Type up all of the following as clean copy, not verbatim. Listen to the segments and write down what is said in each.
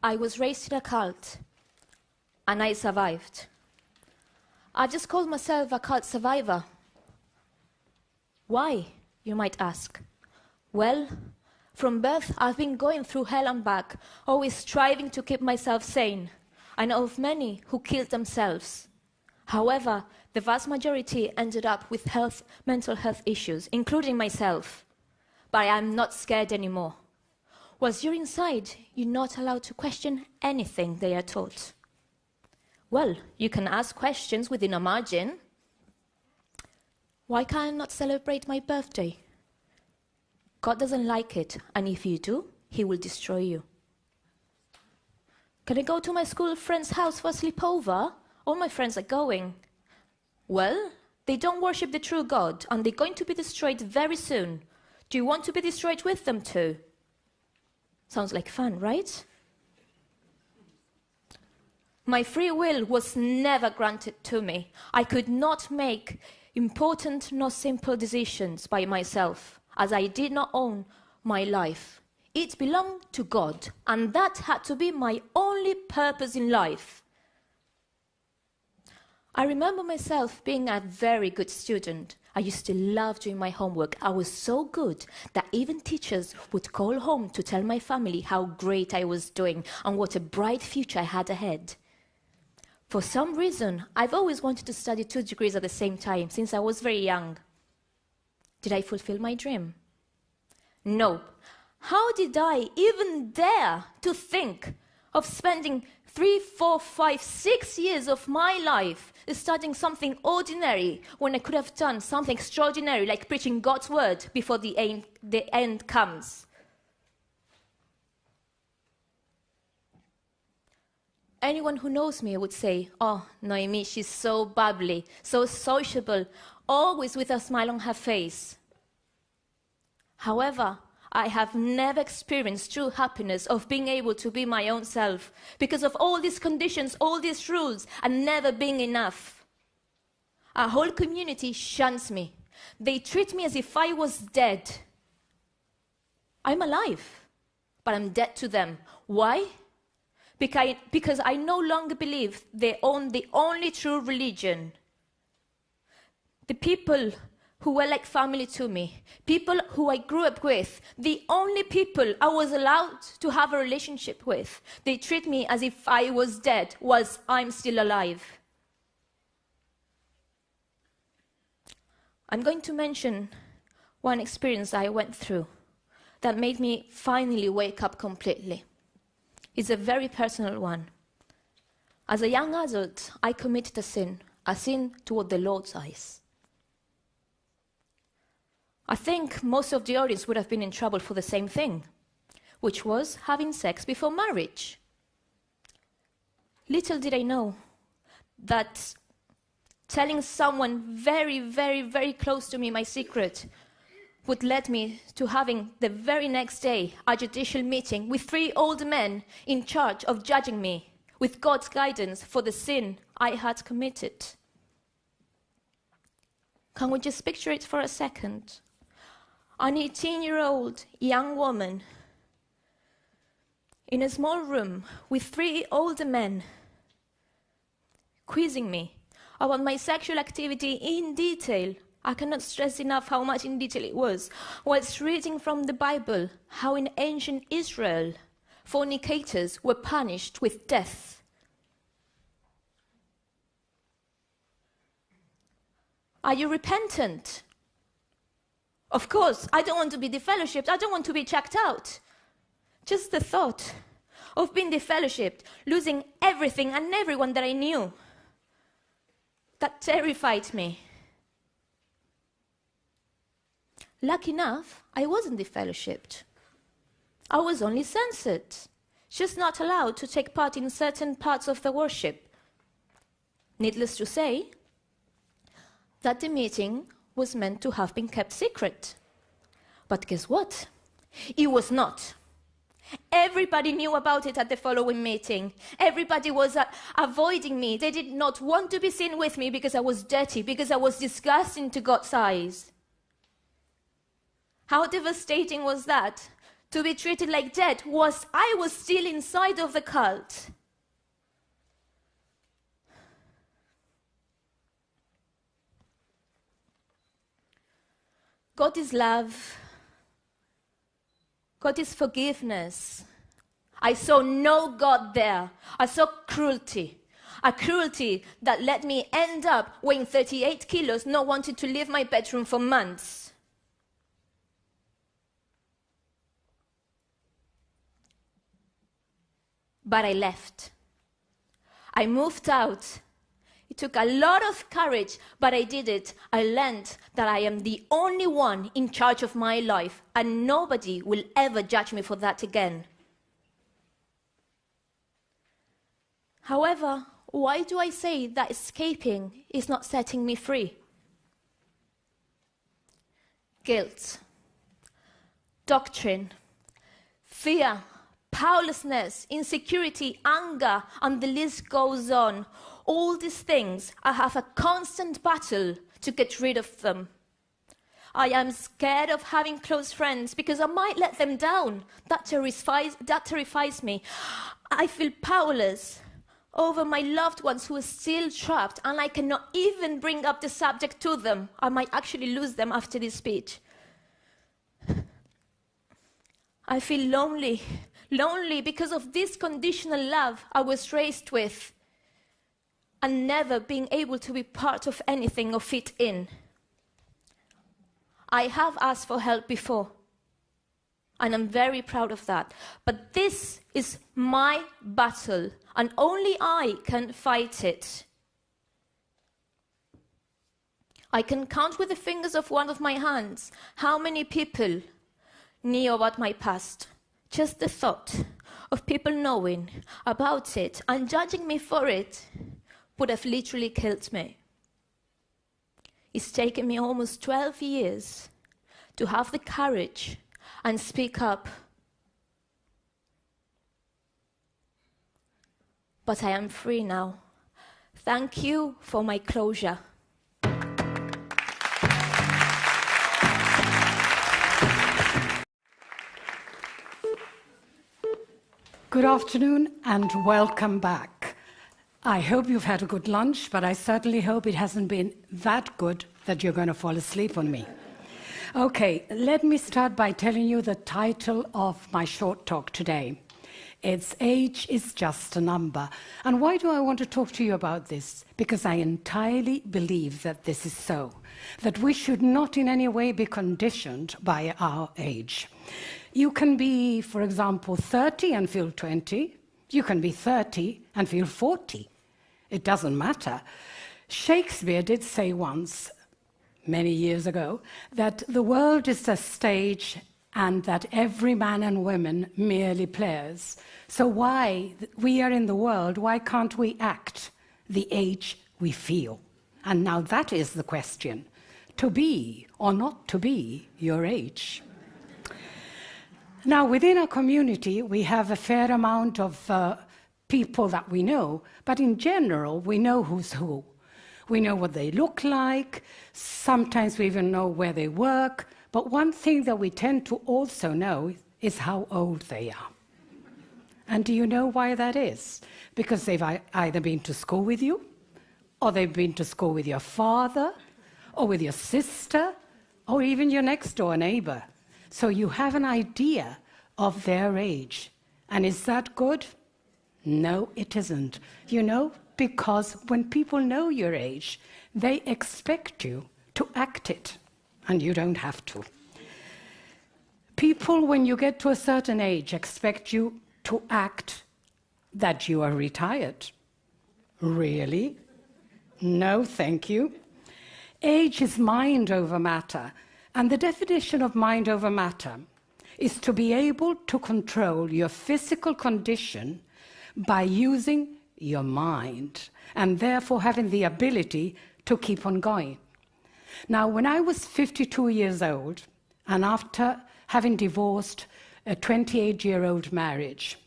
I was raised in a cult, and I survived. I just called myself a cult survivor. Why, you might ask? Well, from birth, I've been going through hell and back, always striving to keep myself sane. I know of many who killed themselves. However, the vast majority ended up with mental health issues, including myself. But I'm not scared anymore. Once you're inside, you're not allowed to question anything they are taught. Well, you can ask questions within a margin. Why can I not celebrate my birthday? God doesn't like it, and if you do, he will destroy you. Can I go to my school friend's house for a sleepover? All my friends are going. Well, they don't worship the true God, and they're going to be destroyed very soon. Do you want to be destroyed with them too? Sounds like fun, right? My free will was never granted to me. I could not make important nor simple decisions by myself, as I did not own my life. It belonged to God, and that had to be my only purpose in life. I remember myself being a very good student. I used to love doing my homework. I was so good that even teachers would call home to tell my family how great I was doing and what a bright future I had ahead. For some reason, I've always wanted to study 2 degrees at the same time since I was very young. Did I fulfill my dream? No. How did I even dare to think of spending 3, 4, 5, 6 years of my life studying something ordinary when I could have done something extraordinary like preaching God's word before the end comes? Anyone who knows me would say, "Oh, Noemi, she's so bubbly, so sociable, always with a smile on her face." However, I have never experienced true happiness of being able to be my own self because of all these conditions, all these rules, and never being enough. Our whole community shuns me. They treat me as if I was dead. I'm alive, but I'm dead to them. Why? Because I no longer believe they own the only true religion. The people who were like family to me, people who I grew up with, the only people I was allowed to have a relationship with, they treat me as if I was dead whilst I'm still alive. I'm going to mention one experience I went through that made me finally wake up completely. It's a very personal one. As a young adult, I committed a sin toward the Lord's eyes. I think most of the audience would have been in trouble for the same thing, which was having sex before marriage. Little did I know that telling someone very, very, very close to me my secret would lead me to having the very next day a judicial meeting with 3 old men in charge of judging me with God's guidance for the sin I had committed. Can we just picture it for a second? An 18-year-old young woman in a small room with 3 older men quizzing me about my sexual activity in detail. I cannot stress enough how much in detail it was, whilst reading from the Bible how in ancient Israel fornicators were punished with death. Are you repentant? Of course, I don't want to be defellowshipped. I don't want to be checked out. Just the thought of being defellowshipped, losing everything and everyone that I knew, that terrified me. Lucky enough, I wasn't defellowshipped. I was only censored, just not allowed to take part in certain parts of the worship. Needless to say, that the meeting was meant to have been kept secret. But guess what? It was not. Everybody knew about it at the following meeting. Everybody was avoiding me. They did not want to be seen with me because I was dirty, because I was disgusting to God's eyes. How devastating was that? To be treated like dead was I was still inside of the cult. God is love. God is forgiveness. I saw no God there. I saw cruelty. A cruelty that let me end up weighing 38 kilos, not wanting to leave my bedroom for months. But I left. I moved out. It took a lot of courage, but I did it. I learned that I am the only one in charge of my life, and nobody will ever judge me for that again. However, why do I say that escaping is not setting me free? Guilt, doctrine, fear, powerlessness, insecurity, anger, and the list goes on. All these things, I have a constant battle to get rid of them. I am scared of having close friends because I might let them down. That terrifies me. I feel powerless over my loved ones who are still trapped, and I cannot even bring up the subject to them. I might actually lose them after this speech. I feel lonely because of this conditional love I was raised with, and never being able to be part of anything or fit in. I have asked for help before, and I'm very proud of that. But this is my battle, and only I can fight it. I can count with the fingers of one of my hands how many people knew about my past. Just the thought of people knowing about it and judging me for it would have literally killed me. It's taken me almost 12 years to have the courage and speak up. But I am free now. Thank you for my closure. Good afternoon and welcome back. I hope you've had a good lunch, but I certainly hope it hasn't been that good that you're going to fall asleep on me. Okay, let me start by telling you the title of my short talk today. It's Age is Just a Number. And why do I want to talk to you about this? Because I entirely believe that this is so, that we should not in any way be conditioned by our age. You can be, for example, 30 and feel 20. You can be 30 and feel 40. It doesn't matter. Shakespeare did say once, many years ago, that the world is a stage and that every man and woman merely players. So why we are in the world, why can't we act the age we feel? And now that is the question, to be or not to be your age. Now, within our community, we have a fair amount of people that we know, but in general, we know who's who. We know what they look like, sometimes we even know where they work, but one thing that we tend to also know is how old they are. And do you know why that is? Because they've either been to school with you, or they've been to school with your father, or with your sister, or even your next door neighbor. So you have an idea of their age. And is that good? No, it isn't. You know, because when people know your age, they expect you to act it, and you don't have to. People, when you get to a certain age, expect you to act that you are retired. Really? No, thank you. Age is mind over matter. And the definition of mind over matter is to be able to control your physical condition by using your mind, and therefore having the ability to keep on going. Now, when I was 52 years old, and after having divorced a 28-year-old marriage.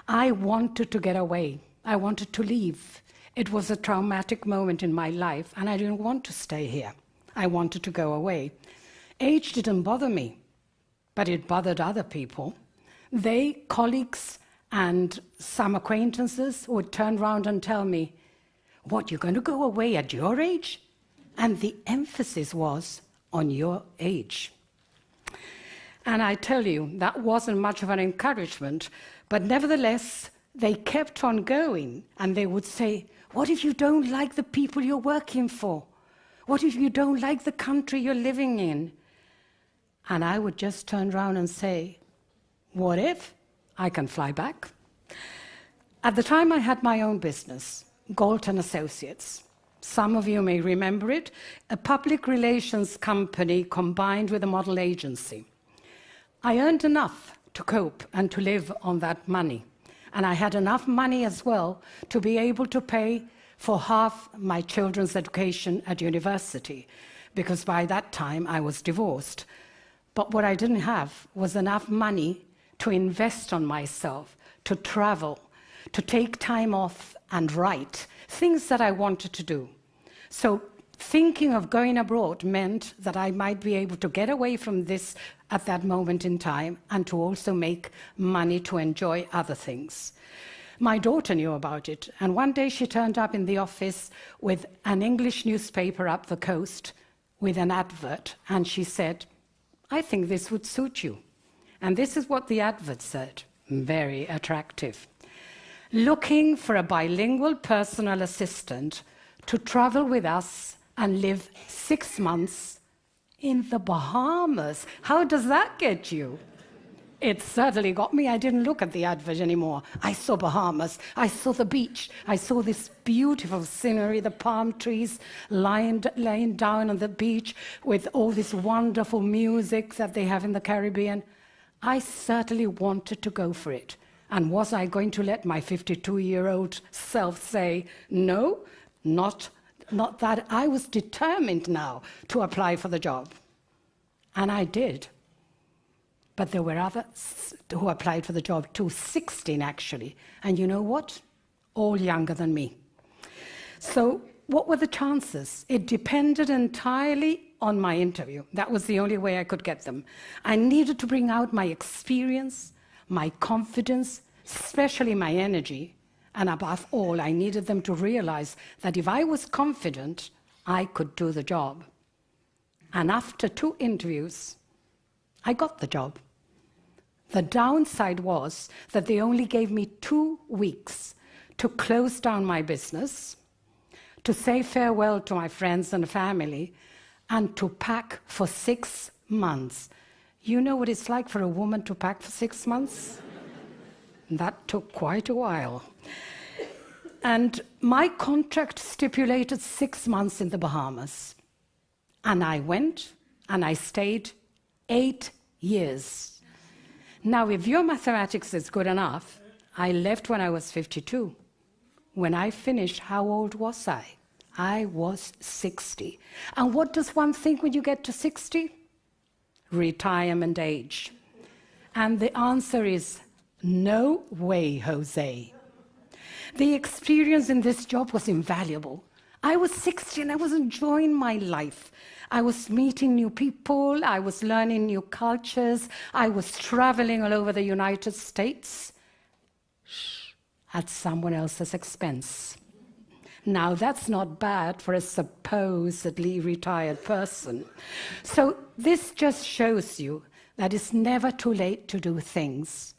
I wanted to get away. I wanted to leave. It was a traumatic moment in my life, and I didn't want to stay here. I wanted to go away. Age didn't bother me, but it bothered other people. They, colleagues and some acquaintances, would turn around and tell me, "What, you're going to go away at your age?" And the emphasis was on your age. And I tell you, that wasn't much of an encouragement, but nevertheless, they kept on going, and they would say, "What if you don't like the people you're working for? What if you don't like the country you're living in?" And I would just turn around and say, "What if I can fly back?" At the time, I had my own business, Golt and Associates. Some of you may remember it, a public relations company combined with a model agency. I earned enough to cope and to live on that money. And I had enough money as well to be able to pay for half my children's education at university, because by that time I was divorced. But what I didn't have was enough money to invest on myself, to travel, to take time off and write, things that I wanted to do. So thinking of going abroad meant that I might be able to get away from this at that moment in time and to also make money to enjoy other things. My daughter knew about it, and one day she turned up in the office with an English newspaper up the coast with an advert, and she said, "I think this would suit you." And this is what the advert said, very attractive. "Looking for a bilingual personal assistant to travel with us and live 6 months in the Bahamas." How does that get you? It certainly got me. I didn't look at the advert anymore. I saw Bahamas. I saw the beach. I saw this beautiful scenery, the palm trees laying down on the beach with all this wonderful music that they have in the Caribbean. I certainly wanted to go for it. And was I going to let my 52-year-old self say, no, not that? I was determined now to apply for the job. And I did. But there were others who applied for the job too, 16 actually. And you know what? All younger than me. So what were the chances? It depended entirely on my interview. That was the only way I could get them. I needed to bring out my experience, my confidence, especially my energy. And above all, I needed them to realize that if I was confident, I could do the job. And after 2 interviews, I got the job. The downside was that they only gave me 2 weeks to close down my business, to say farewell to my friends and family, and to pack for 6 months. You know what it's like for a woman to pack for 6 months? That took quite a while. And my contract stipulated 6 months in the Bahamas. And I went, and I stayed 8 years. Now, if your mathematics is good enough, I left when I was 52. When I finished, how old was I? I was 60. And what does one think when you get to 60? Retirement age. And the answer is, no way, Jose. The experience in this job was invaluable. I was 60 and I was enjoying my life. I was meeting new people, I was learning new cultures, I was traveling all over the United States at someone else's expense. Now, that's not bad for a supposedly retired person. So this just shows you that it's never too late to do things.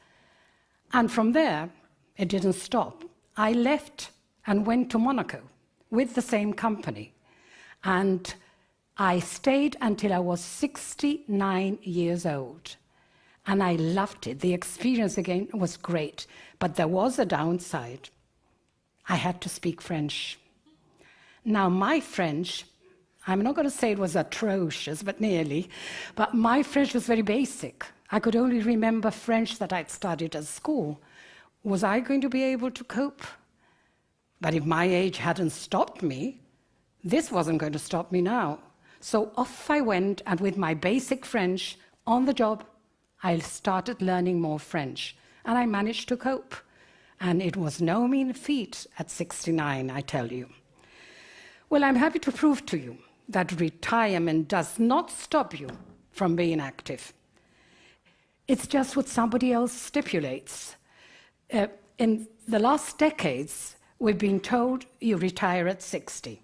And from there, it didn't stop. I left and went to Monaco with the same company. And I stayed until I was 69 years old. And I loved it. The experience, again, was great. But there was a downside. I had to speak French. Now, my French, I'm not going to say it was atrocious, but nearly. But my French was very basic. I could only remember French that I'd studied at school. Was I going to be able to cope? But if my age hadn't stopped me, this wasn't going to stop me now. So off I went, and with my basic French, on the job, I started learning more French, and I managed to cope. And it was no mean feat at 69, I tell you. Well, I'm happy to prove to you that retirement does not stop you from being active. It's just what somebody else stipulates. In the last decades, we've been told you retire at 60.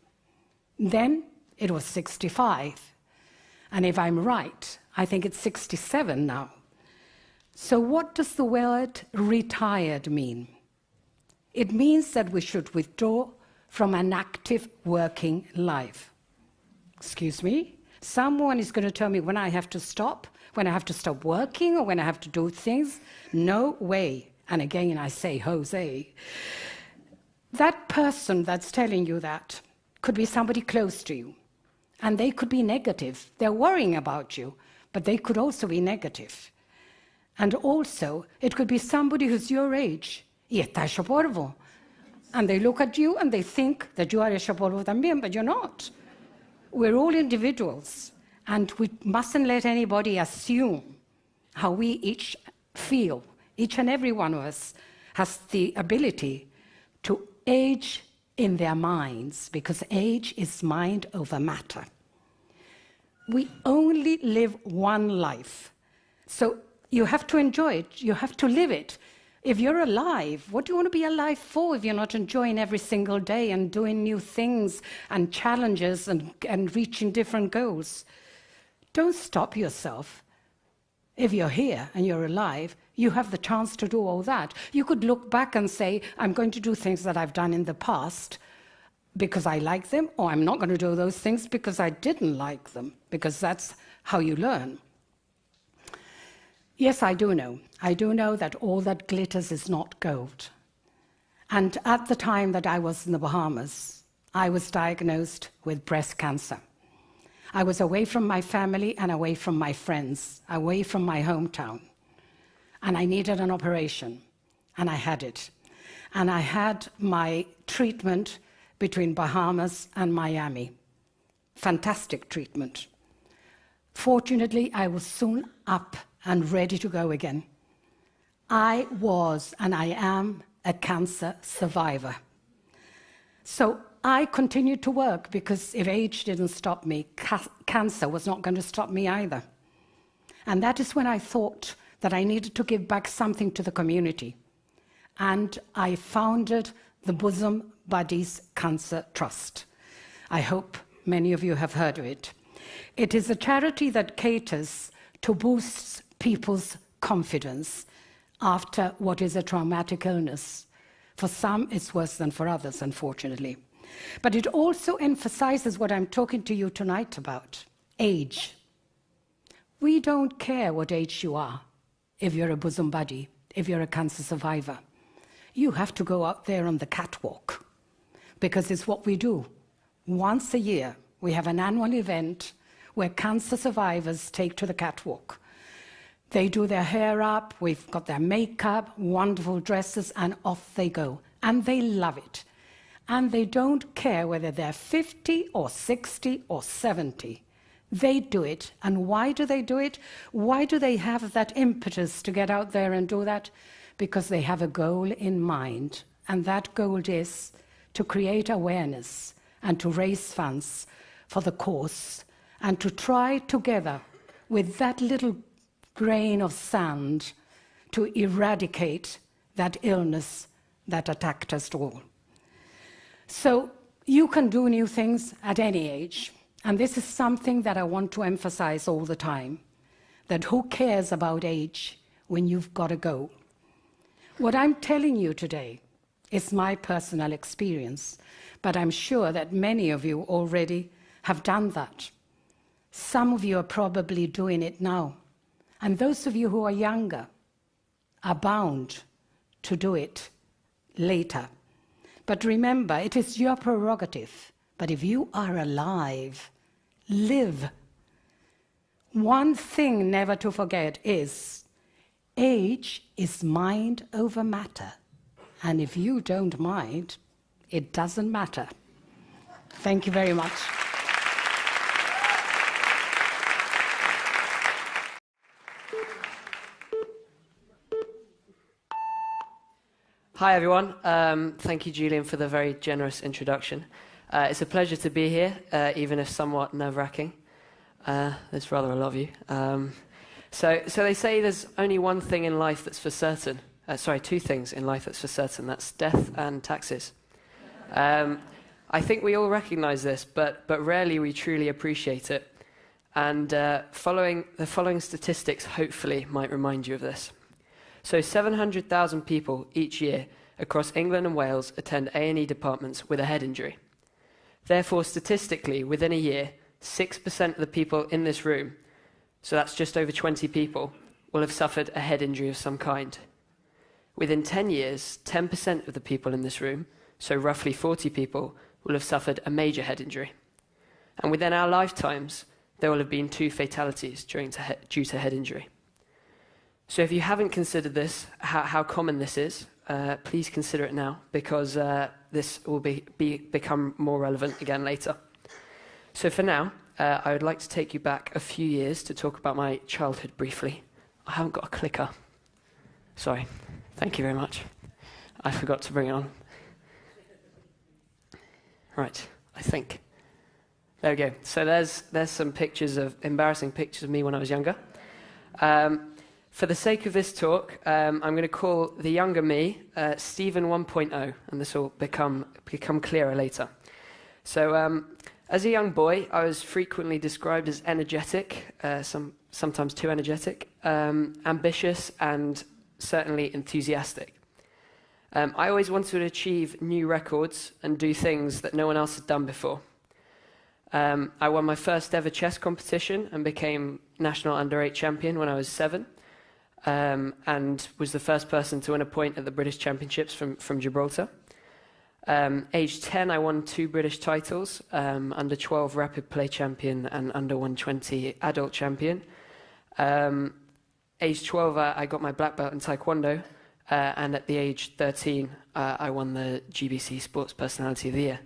Then it was 65. And if I'm right, I think it's 67 now. So what does the word retired mean? It means that we should withdraw from an active working life. Excuse me? Someone is going to tell me when I have to stop working, or when I have to do things. No way. And again, I say, Jose. That person that's telling you that could be somebody close to you. And they could be negative. They're worrying about you, but they could also be negative. And also, it could be somebody who's your age. Y está hecho polvo. And they look at you and they think that you are hecho polvo también, but you're not. We're all individuals, and we mustn't let anybody assume how we each feel. Each and every one of us has the ability to age in their minds, because age is mind over matter. We only live one life. So you have to enjoy it. You have to live it. If you're alive, what do you want to be alive for if you're not enjoying every single day and doing new things and challenges and reaching different goals? Don't stop yourself. If you're here and you're alive, you have the chance to do all that. You could look back and say, I'm going to do things that I've done in the past because I like them, or I'm not going to do those things because I didn't like them, because that's how you learn. Yes, I do know. I do know that all that glitters is not gold. And at the time that I was in the Bahamas, I was diagnosed with breast cancer. I was away from my family and away from my friends, away from my hometown. And I needed an operation, and I had it. And I had my treatment between Bahamas and Miami. Fantastic treatment. Fortunately, I was soon up and ready to go again. I was, and I am, a cancer survivor. So I continued to work, because if age didn't stop me, cancer was not going to stop me either. And that is when I thought that I needed to give back something to the community. And I founded the Bosom Buddies Cancer Trust. I hope many of you have heard of it. It is a charity that caters to boost people's confidence after what is a traumatic illness. For some, it's worse than for others, unfortunately. But it also emphasizes what I'm talking to you tonight about, age. We don't care what age you are if you're a bosom buddy, if you're a cancer survivor. You have to go out there on the catwalk, because it's what we do. Once a year, we have an annual event where cancer survivors take to the catwalk. They do their hair up, we've got their makeup, wonderful dresses, and off they go. And they love it. And they don't care whether they're 50 or 60 or 70. They do it. And why do they do it? Why do they have that impetus to get out there and do that? Because they have a goal in mind. And that goal is to create awareness and to raise funds for the cause, and to try together with that little grain of sand to eradicate that illness that attacked us all. So you can do new things at any age. And this is something that I want to emphasize all the time, that who cares about age when you've got a goal? What I'm telling you today is my personal experience, but I'm sure that many of you already have done that. Some of you are probably doing it now. And those of you who are younger are bound to do it later. But remember, it is your prerogative. But if you are alive, live. One thing never to forget is age is mind over matter. And if you don't mind, it doesn't matter. Thank you very much. Hi everyone. Thank you, Julian, for the very generous introduction. It's a pleasure to be here, even if somewhat nerve-wracking. There's rather a lot of you. So they say there's only one thing in life that's for certain. Two things in life that's for certain. That's death and taxes. I think we all recognise this, but rarely we truly appreciate it. And the following statistics hopefully might remind you of this. So 700,000 people each year across England and Wales attend A&E departments with a head injury. Therefore, statistically, within a year, 6% of the people in this room, so that's just over 20 people, will have suffered a head injury of some kind. Within 10 years, 10% of the people in this room, so roughly 40 people, will have suffered a major head injury. And within our lifetimes, there will have been 2 fatalities due to head injury. So if you haven't considered this, how common this is, please consider it now, because this will become more relevant again later. So for now, I would like to take you back a few years to talk about my childhood briefly. I haven't got a clicker. Sorry. Thank you very much. I forgot to bring it on. Right, I think. There we go. So there's some embarrassing pictures of me when I was younger. For the sake of this talk, I'm going to call the younger me Stephen 1.0, and this will become clearer later. So as a young boy, I was frequently described as energetic, sometimes too energetic, ambitious, and certainly enthusiastic. I always wanted to achieve new records and do things that no one else had done before. I won my first ever chess competition and became national under-8 champion when I was 7. And was the first person to win a point at the British Championships from Gibraltar. Age 10, I won 2 British titles, under 12 rapid play champion and under 120 adult champion. Age 12, I got my black belt in Taekwondo, and at the age 13, I won the GBC Sports Personality of the Year,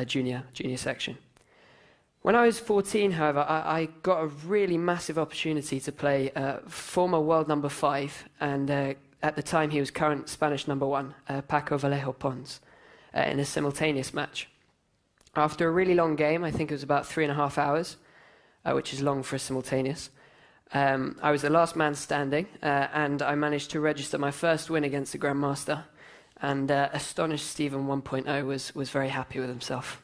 junior section. When I was 14, however, I got a really massive opportunity to play former world number 5, and at the time he was current Spanish number 1, Paco Vallejo Pons, in a simultaneous match. After a really long game, I think it was about 3.5 hours, which is long for a simultaneous, I was the last man standing, and I managed to register my first win against the Grandmaster, and astonished Stephen 1.0 was very happy with himself.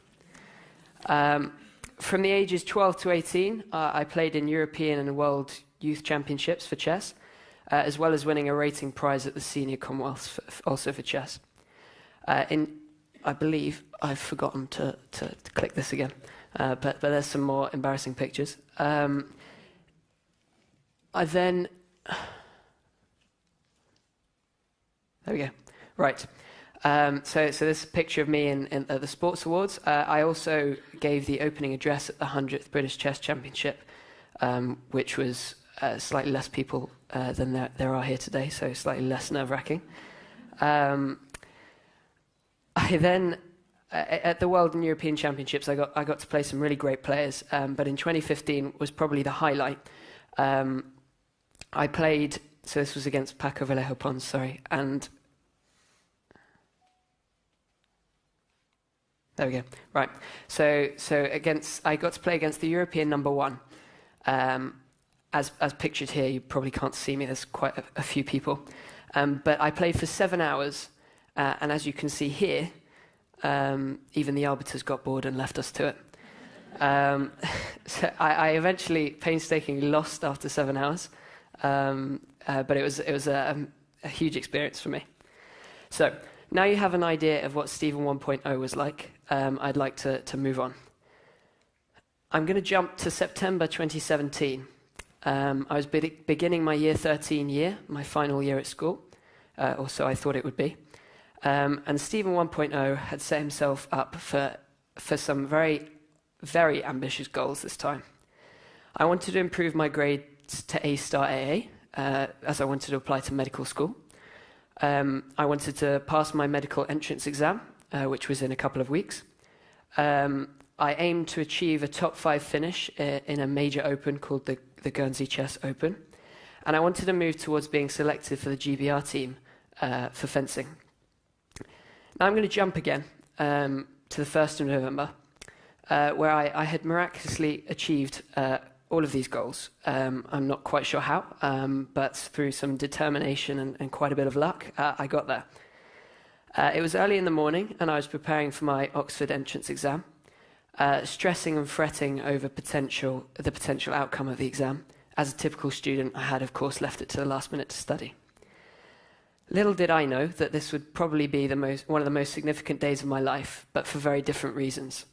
From the ages 12 to 18, I played in European and World Youth Championships for chess, as well as winning a rating prize at the Senior Commonwealth, also for chess. I believe I've forgotten to click this again, but there's some more embarrassing pictures. There we go. Right. So this is a picture of me at the Sports Awards. I also gave the opening address at the 100th British Chess Championship, which was slightly less people than there are here today, so slightly less nerve-wracking. I then, at the World and European Championships, I got to play some really great players, but in 2015 was probably the highlight. I played, so this was against Paco Vallejo Pons, sorry, and there we go. Right. So I got to play against the European number 1. As pictured here, you probably can't see me. There's quite a few people. But I played for 7 hours, and as you can see here, even the arbiters got bored and left us to it. So I eventually painstakingly lost after 7 hours, but it was a huge experience for me. So now you have an idea of what Stephen 1.0 was like. I'd like to move on. I'm going to jump to September 2017. I was beginning my year 13 year, my final year at school, or so I thought it would be. And Stephen 1.0 had set himself up for some very, very ambitious goals this time. I wanted to improve my grades to A-star AA, as I wanted to apply to medical school. I wanted to pass my medical entrance exam, which was in a couple of weeks. I aimed to achieve a top 5 finish in a major open called the Guernsey Chess Open. And I wanted to move towards being selected for the GBR team for fencing. Now I'm going to jump again to the 1st of November, where I had miraculously achieved all of these goals. I'm not quite sure how, but through some determination and quite a bit of luck, I got there. It was early in the morning, and I was preparing for my Oxford entrance exam, stressing and fretting over the potential outcome of the exam. As a typical student, I had, of course, left it to the last minute to study. Little did I know that this would probably be one of the most significant days of my life, but for very different reasons.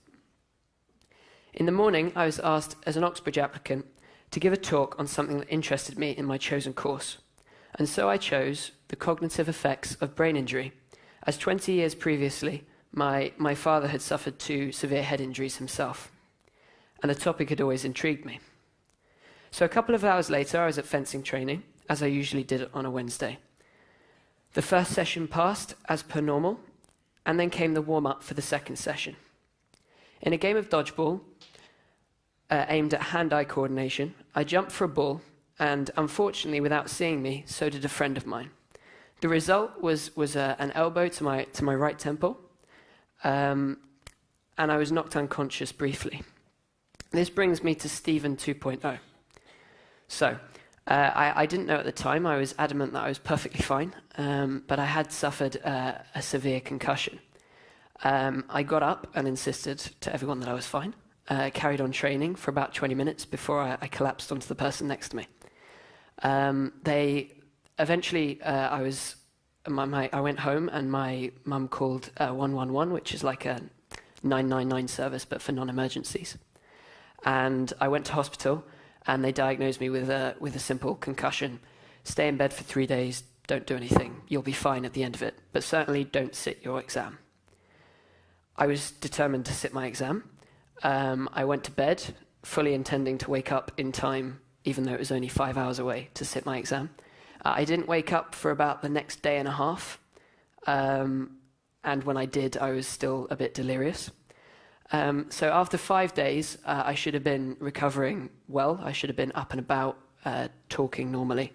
In the morning, I was asked as an Oxbridge applicant to give a talk on something that interested me in my chosen course. And so I chose the cognitive effects of brain injury, as 20 years previously, my father had suffered 2 severe head injuries himself, and the topic had always intrigued me. So a couple of hours later, I was at fencing training, as I usually did on a Wednesday. The first session passed as per normal, and then came the warm-up for the second session. In a game of dodgeball, aimed at hand-eye coordination, I jumped for a ball, and unfortunately, without seeing me, so did a friend of mine. The result was an elbow to my right temple, and I was knocked unconscious briefly. This brings me to Stephen 2.0. So, I didn't know at the time. I was adamant that I was perfectly fine, but I had suffered a severe concussion. I got up and insisted to everyone that I was fine. Carried on training for about 20 minutes before I collapsed onto the person next to me. Eventually, I went home and my mum called 111, which is like a 999 service, but for non-emergencies. And I went to hospital, and they diagnosed me with a simple concussion. Stay in bed for 3 days, don't do anything. You'll be fine at the end of it, but certainly don't sit your exam. I was determined to sit my exam. I went to bed, fully intending to wake up in time, even though it was only 5 hours away, to sit my exam. I didn't wake up for about the next day and a half, and when I did, I was still a bit delirious. So after 5 days, I should have been recovering well. I should have been up and about, talking normally.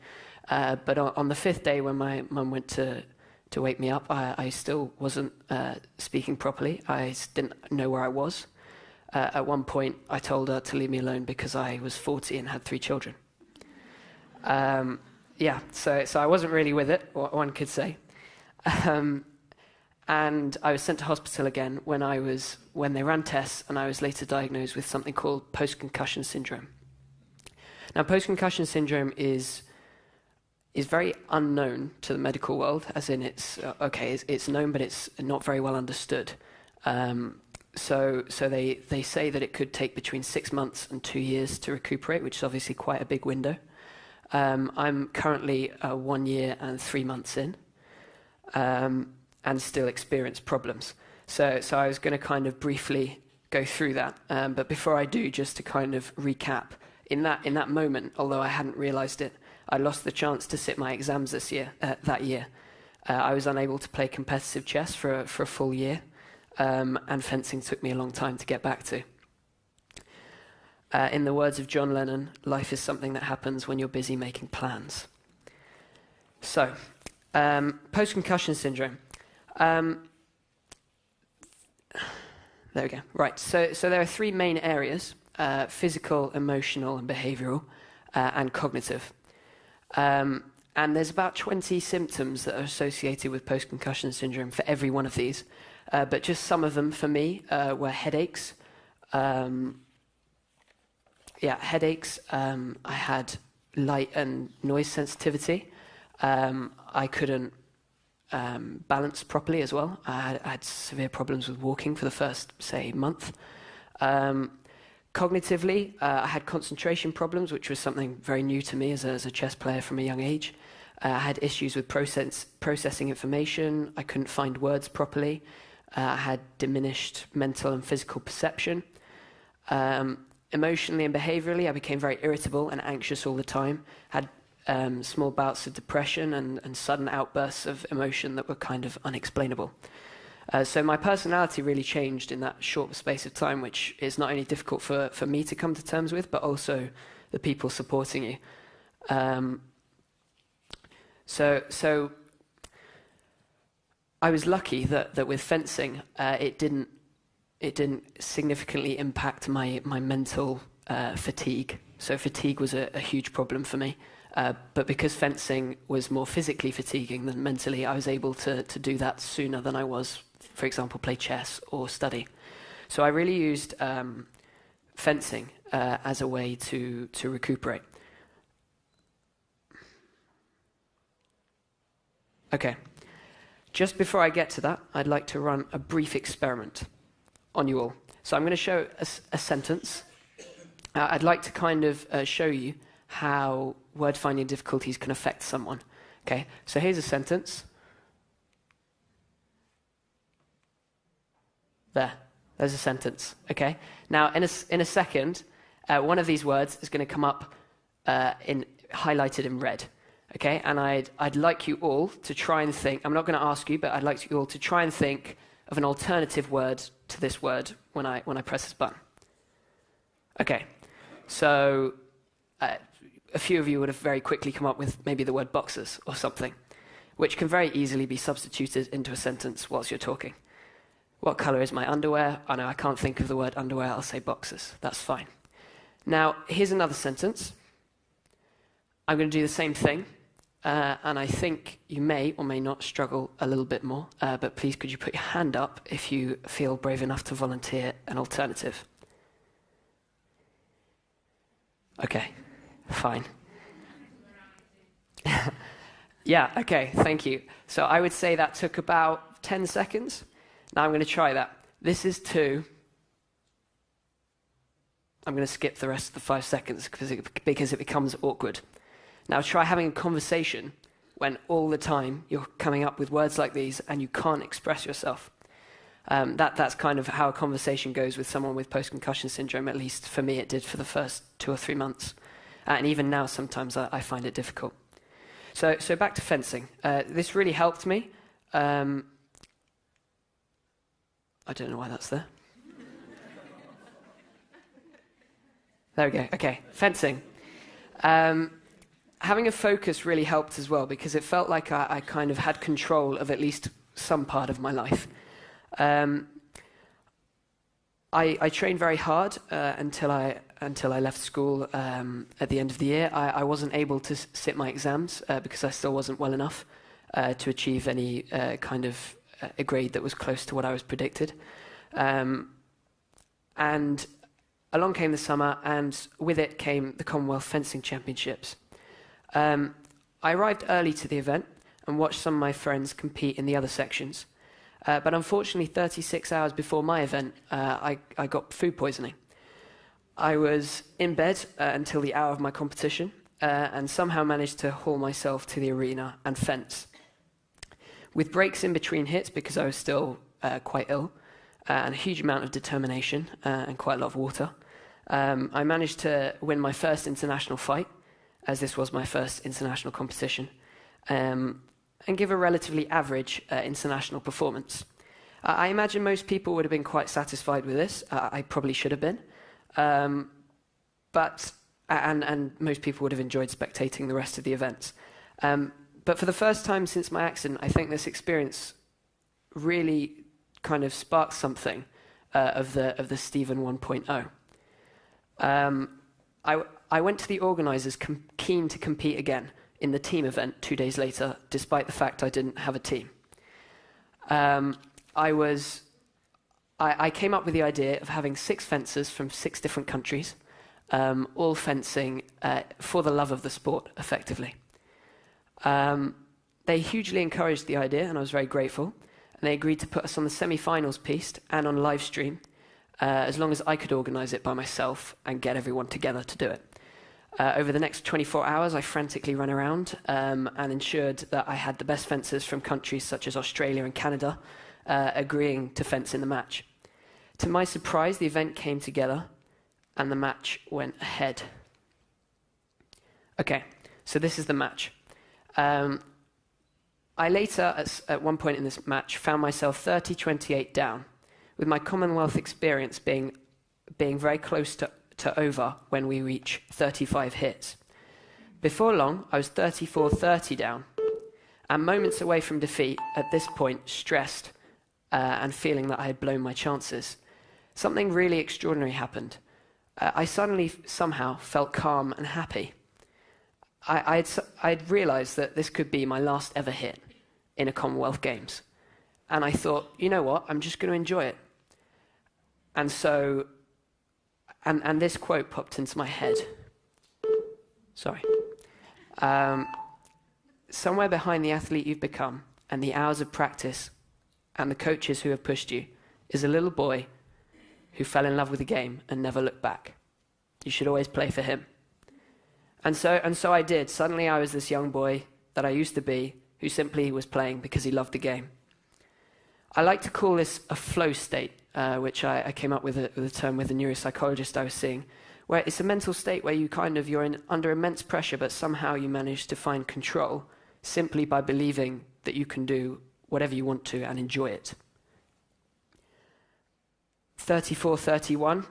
But on the 5th day, when my mum went to wake me up, I still wasn't speaking properly. I didn't know where I was. At one point, I told her to leave me alone because I was 40 and had 3 children. So I wasn't really with it, one could say. And I was sent to hospital again when they ran tests, and I was later diagnosed with something called post-concussion syndrome. Now, post-concussion syndrome is very unknown to the medical world, as in it's known, but it's not very well understood. So they say that it could take between 6 months and 2 years to recuperate, which is obviously quite a big window. I'm currently 1 year and 3 months in, and still experience problems. So I was going to kind of briefly go through that. But before I do, just to kind of recap, in that moment, although I hadn't realised it, I lost the chance to sit my exams that year. I was unable to play competitive chess for a full year, and fencing took me a long time to get back to. In the words of John Lennon, life is something that happens when you're busy making plans. So, post-concussion syndrome. There we go. Right, so there are 3 main areas, physical, emotional, and behavioural, and cognitive. And there's about 20 symptoms that are associated with post-concussion syndrome for every one of these. But just some of them for me were headaches. Headaches. I had light and noise sensitivity. I couldn't balance properly as well. I had severe problems with walking for the first, say, month. Cognitively, I had concentration problems, which was something very new to me as a chess player from a young age. I had issues with processing information. I couldn't find words properly. I had diminished mental and physical perception. Emotionally and behaviorally, I became very irritable and anxious all the time. Had small bouts of depression and sudden outbursts of emotion that were kind of unexplainable. So my personality really changed in that short space of time, which is not only difficult for me to come to terms with, but also the people supporting you. So I I was lucky that with fencing, it didn't significantly impact my mental fatigue. So fatigue was a huge problem for me. But because fencing was more physically fatiguing than mentally, I was able to do that sooner than I was, for example, play chess or study. So I really used fencing as a way to recuperate. Okay, just before I get to that, I'd like to run a brief experiment on you all. So I'm going to show a sentence. I'd like to kind of show you how word-finding difficulties can affect someone. Okay, so here's a sentence. There's a sentence. Okay, now in a second, one of these words is going to come up highlighted in red. Okay, and I'd like you all to try and think. I'm not going to ask you, but I'd like you all to try and think of an alternative word to this word when I press this button. Okay, so a few of you would have very quickly come up with maybe the word boxers or something, which can very easily be substituted into a sentence whilst you're talking. What colour is my underwear? Oh no, I can't think of the word underwear. I'll say boxers. That's fine. Now, here's another sentence. I'm going to do the same thing, and I think you may or may not struggle a little bit more, but please could you put your hand up if you feel brave enough to volunteer an alternative? Okay, fine. Yeah, okay, thank you. So I would say that took about 10 seconds. Now I'm going to try that. This is 2. I'm going to skip the rest of the 5 seconds because it becomes awkward. Now try having a conversation when all the time you're coming up with words like these and you can't express yourself. That's kind of how a conversation goes with someone with post-concussion syndrome, at least for me it did for the first 2 or 3 months. And even now sometimes I find it difficult. So back to fencing. This really helped me. I don't know why that's there. There we go. Okay, fencing. Having a focus really helped as well because it felt like I kind of had control of at least some part of my life. I trained very hard until I left school at the end of the year. I wasn't able to sit my exams because I still wasn't well enough to achieve any kind of a grade that was close to what I was predicted. And along came the summer, and with it came the Commonwealth Fencing Championships. I arrived early to the event and watched some of my friends compete in the other sections. But unfortunately, 36 hours before my event, I got food poisoning. I was in bed until the hour of my competition and somehow managed to haul myself to the arena and fence. With breaks in between hits because I was still quite ill and a huge amount of determination and quite a lot of water, I managed to win my first international fight, as this was my first international competition, and give a relatively average international performance. I imagine most people would have been quite satisfied with this. I probably should have been. But most people would have enjoyed spectating the rest of the events. But for the first time since my accident, I think this experience really kind of sparked something of the Stephen 1.0. I went to the organisers keen to compete again in the team event 2 days later, despite the fact I didn't have a team. I came up with the idea of having 6 fencers from 6 different countries, all fencing for the love of the sport, effectively. They hugely encouraged the idea, and I was very grateful. And they agreed to put us on the semi-finals piste and on live stream, as long as I could organise it by myself and get everyone together to do it. Over the next 24 hours, I frantically ran around and ensured that I had the best fencers from countries such as Australia and Canada agreeing to fence in the match. To my surprise, the event came together and the match went ahead. Okay, so this is the match. I later, at one point in this match, found myself 30-28 down, with my Commonwealth experience being very close to over when we reach 35 hits. Before long, I was 34-30 down, And moments away from defeat, at this point, stressed and feeling that I had blown my chances, something really extraordinary happened. I suddenly somehow felt calm and happy. I'd realised that this could be my last ever hit in a Commonwealth Games. And I thought, you know what, I'm just going to enjoy it. And so, and this quote popped into my head. Sorry. Somewhere behind the athlete you've become and the hours of practice and the coaches who have pushed you is a little boy who fell in love with the game and never looked back. You should always play for him. And so I did. Suddenly I was this young boy that I used to be who simply was playing because he loved the game. I like to call this a flow state, which I came up with a term with a neuropsychologist I was seeing, where it's a mental state where you're under immense pressure, but somehow you manage to find control simply by believing that you can do whatever you want to and enjoy it. 34-31,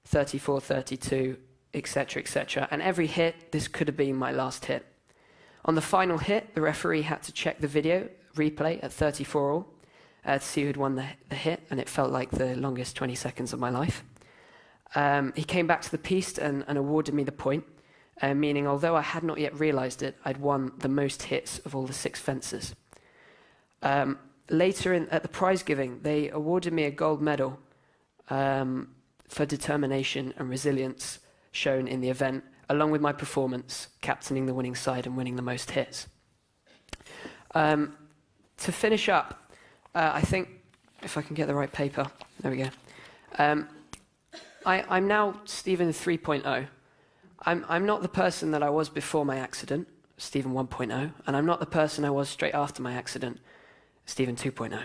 34-32, etc., etc. And every hit, this could have been my last hit. On the final hit, the referee had to check the video replay at 34 all to see who'd won the hit, and it felt like the longest 20 seconds of my life. He came back to the piste and awarded me the point, meaning although I had not yet realised it, I'd won the most hits of all the 6 fencers. Later at the prize giving, they awarded me a gold medal for determination and resilience shown in the event, along with my performance, captaining the winning side and winning the most hits. To finish up, I think, if I can get the right paper, there we go. I'm now Stephen 3.0. I'm not the person that I was before my accident, Stephen 1.0, and I'm not the person I was straight after my accident, Stephen 2.0.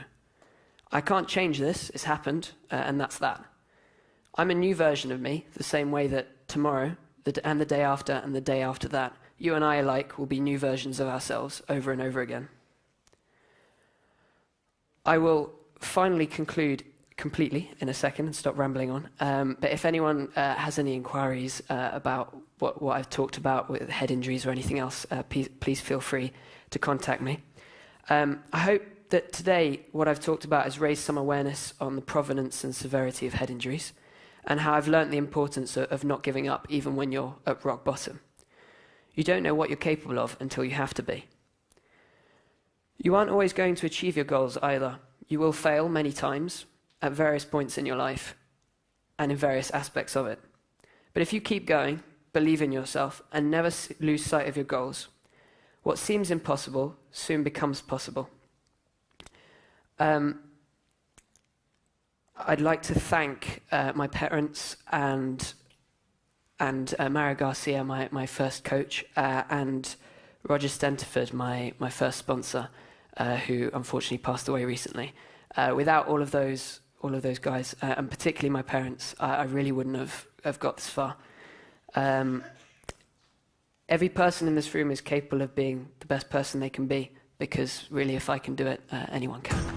I can't change this, it's happened, and that's that. I'm a new version of me, the same way that tomorrow, and the day after, and the day after that, you and I alike will be new versions of ourselves over and over again. I will finally conclude completely in a second and stop rambling on. But if anyone has any inquiries about what I've talked about with head injuries or anything else, please feel free to contact me. I hope that today what I've talked about has raised some awareness on the provenance and severity of head injuries and how I've learnt the importance of not giving up even when you're at rock bottom. You don't know what you're capable of until you have to be. You aren't always going to achieve your goals either. You will fail many times at various points in your life and in various aspects of it. But if you keep going, believe in yourself, and never lose sight of your goals, what seems impossible soon becomes possible. I'd like to thank my parents and Mara Garcia, my first coach, and Roger Stenterford, my first sponsor, who unfortunately passed away recently. Without all of those guys, and particularly my parents, I really wouldn't have got this far. Every person in this room is capable of being the best person they can be, because really if I can do it, anyone can.